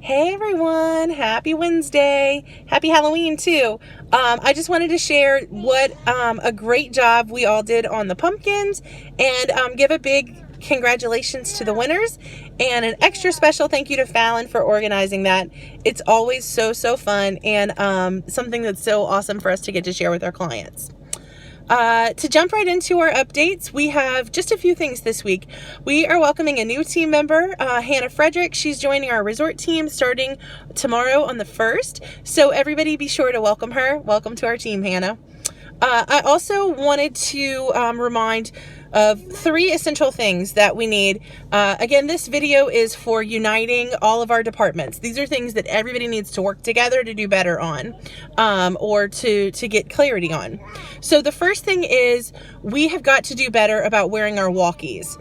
Hey everyone, happy Wednesday. Happy Halloween too. I just wanted to share what a great job we all did on the pumpkins and give a big congratulations to the winners and an extra special thank you to Fallon for organizing that. It's always so fun and something that's so awesome for us to get to share with our clients. To jump right into our updates, we have just a few things this week. We are welcoming a new team member, Hannah Frederick. She's joining our resort team starting tomorrow on the 1st. So everybody be sure to welcome her. Welcome to our team, Hannah. I also wanted to remind of 3 essential things that we need. Again, this video is for uniting all of our departments. These are things that everybody needs to work together to do better on, or to get clarity on. So the first thing is we have got to do better about wearing our walkies.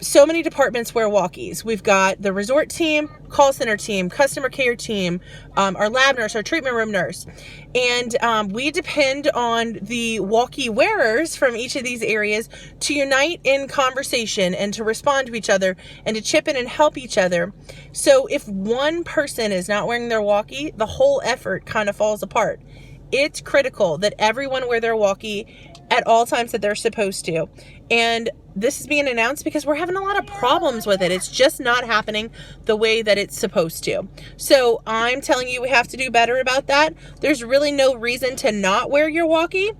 So many departments wear walkies. We've got the resort team, call center team, customer care team, our lab nurse, our treatment room nurse. And we depend on the walkie wearers from each of these areas to unite in conversation and to respond to each other and to chip in and help each other. So if one person is not wearing their walkie, the whole effort kind of falls apart. It's critical that everyone wear their walkie at all times that they're supposed to. And this is being announced because we're having a lot of problems with it. It's just not happening the way that it's supposed to. So I'm telling you, we have to do better about that. There's really no reason to not wear your walkie.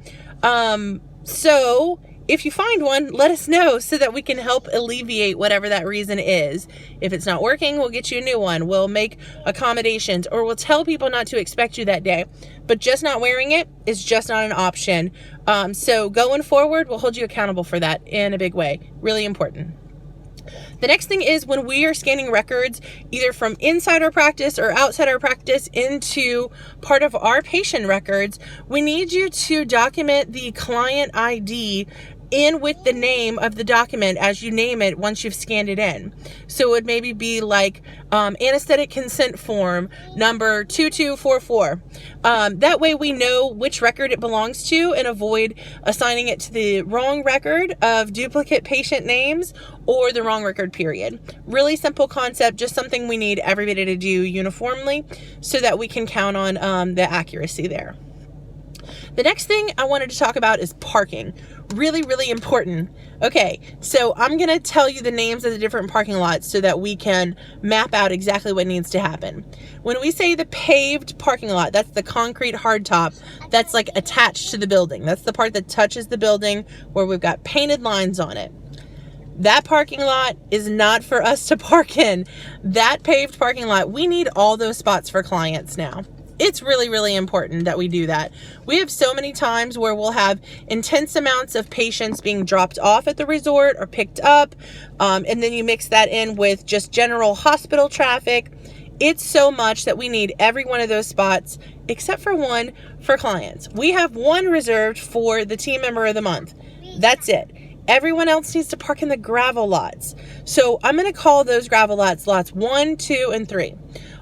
So if you find one, let us know so that we can help alleviate whatever that reason is. If it's not working, we'll get you a new one. We'll make accommodations, or we'll tell people not to expect you that day. But just not wearing it is just not an option. So going forward, we'll hold you accountable for that in a big way. Really important. The next thing is when we are scanning records, either from inside our practice or outside our practice into part of our patient records, we need you to document the client ID in with the name of the document as you name it once you've scanned it in. So it would maybe be like anesthetic consent form number 2244. That way we know which record it belongs to and avoid assigning it to the wrong record of duplicate patient names or the wrong record period. Really simple concept, just something we need everybody to do uniformly so that we can count on the accuracy there. The next thing I wanted to talk about is parking. Really important. Okay, so I'm going to tell you the names of the different parking lots so that we can map out exactly what needs to happen. When we say the paved parking lot, that's the concrete hardtop that's like attached to the building. That's the part that touches the building where we've got painted lines on it. That parking lot is not for us to park in. That paved parking lot, we need all those spots for clients now. It's really important that we do that. We have so many times where we'll have intense amounts of patients being dropped off at the resort or picked up, and then you mix that in with just general hospital traffic. It's so much that we need every one of those spots, except for one for clients. We have one reserved for the team member of the month. That's it. Everyone else needs to park in the gravel lots. So I'm going to call those gravel lots 1, 2, and 3.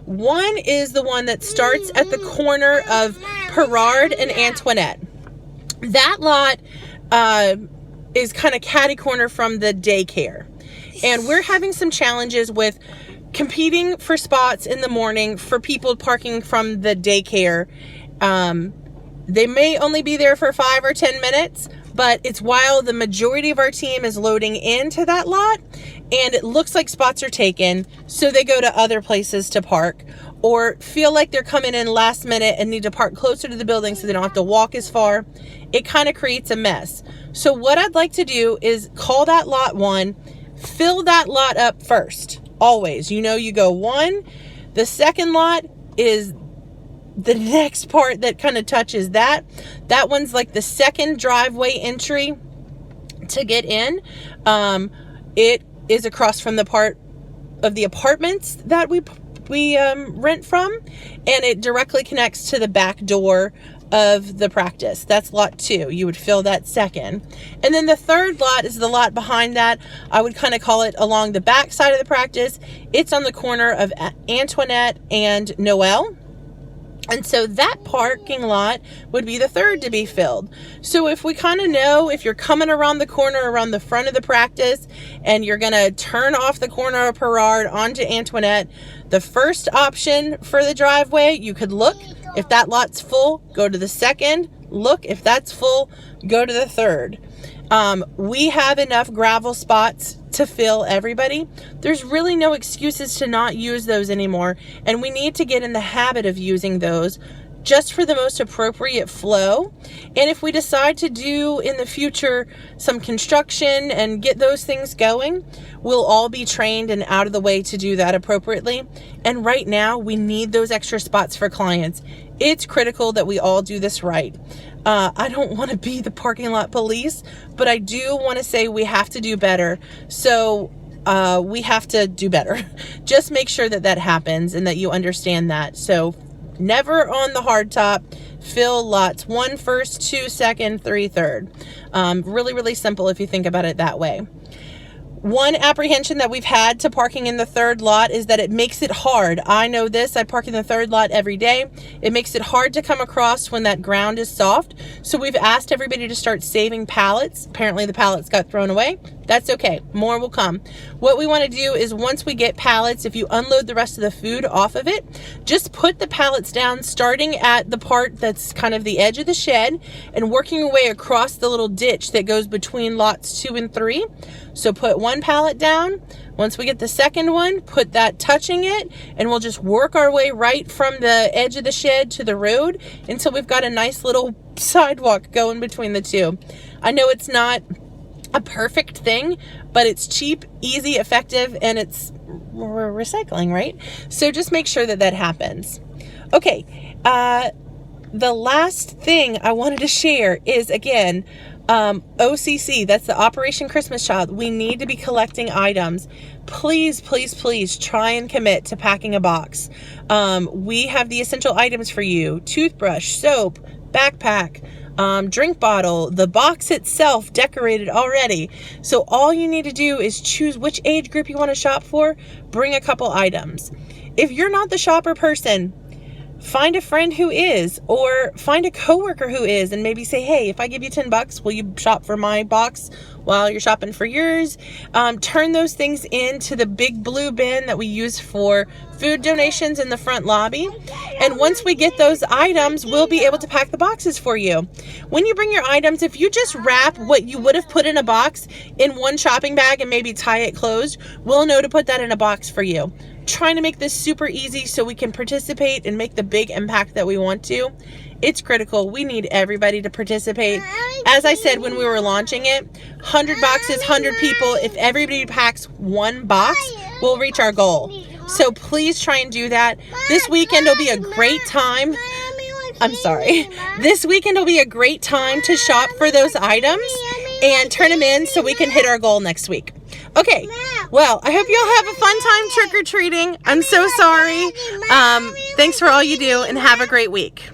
1 is the one that starts at the corner of Perard and Antoinette. That lot is kind of catty corner from the daycare. And we're having some challenges with competing for spots in the morning for people parking from the daycare. They may only be there for 5 or 10 minutes, but it's while the majority of our team is loading into that lot and it looks like spots are taken, so they go to other places to park or feel like they're coming in last minute and need to park closer to the building so they don't have to walk as far. It kind of creates a mess. So what I'd like to do is call that lot 1, fill that lot up first. Always, you go 1. The second lot is the next part that kind of touches that. That one's like the second driveway entry to get in. It is across from the part of the apartments that we rent from, and it directly connects to the back door of the practice. That's lot 2. You would fill that second. And then the third lot is the lot behind that. I would kind of call it along the back side of the practice. It's on the corner of Antoinette and Noel. And so that parking lot would be the third to be filled. So if we kind of know, if you're coming around the corner, around the front of the practice, and you're going to turn off the corner of Perard onto Antoinette, the first option for the driveway, you could look. If that lot's full, go to the second. Look, if that's full, go to the third. We have enough gravel spots to fill everybody. There's really no excuses to not use those anymore, and we need to get in the habit of using those just for the most appropriate flow. And if we decide to do in the future some construction and get those things going, we'll all be trained and out of the way to do that appropriately. And right now, we need those extra spots for clients. It's critical that we all do this right. I don't want to be the parking lot police, but I do want to say we have to do better. So we have to do better. Just make sure that that happens and that you understand that. So never on the hard top. Fill lots 1 first, 2 second, 3 third. Really, really simple if you think about it that way. One apprehension that we've had to parking in the third lot is that it makes it hard. I know this. I park in the third lot every day. It makes it hard to come across when that ground is soft. So we've asked everybody to start saving pallets. Apparently the pallets got thrown away. That's okay. More will come. What we want to do is once we get pallets, if you unload the rest of the food off of it, just put the pallets down starting at the part that's kind of the edge of the shed and working your way across the little ditch that goes between lots 2 and 3. So put one pallet down. Once we get the second one, put that touching it, and we'll just work our way right from the edge of the shed to the road until we've got a nice little sidewalk going between the two. I know it's not a perfect thing, but it's cheap, easy, effective, and it's recycling, right? So just make sure that that happens. Okay, the last thing I wanted to share is, again, OCC, that's the Operation Christmas Child. We need to be collecting items. Please, please, please try and commit to packing a box. We have the essential items for you: toothbrush, soap, backpack, drink bottle, the box itself decorated already. So all you need to do is choose which age group you want to shop for, bring a couple items. If you're not the shopper person, find a friend who is, or find a coworker who is, and maybe say, hey, if I give you $10, will you shop for my box while you're shopping for yours? Turn those things into the big blue bin that we use for food donations in the front lobby. And once we get those items, we'll be able to pack the boxes for you. When you bring your items, if you just wrap what you would have put in a box in one shopping bag and maybe tie it closed, we'll know to put that in a box for you. Trying to make this super easy so we can participate and make the big impact that we want to. It's critical. We need everybody to participate. As I said when we were launching it, 100 boxes, 100 people. If everybody packs one box, we'll reach our goal. So please try and do that. This weekend will be a great time. I'm sorry. This weekend will be a great time to shop for those items and turn them in so we can hit our goal next week. Okay, well, I hope you'll have a fun time trick-or-treating. I'm so sorry. Thanks for all you do, and have a great week.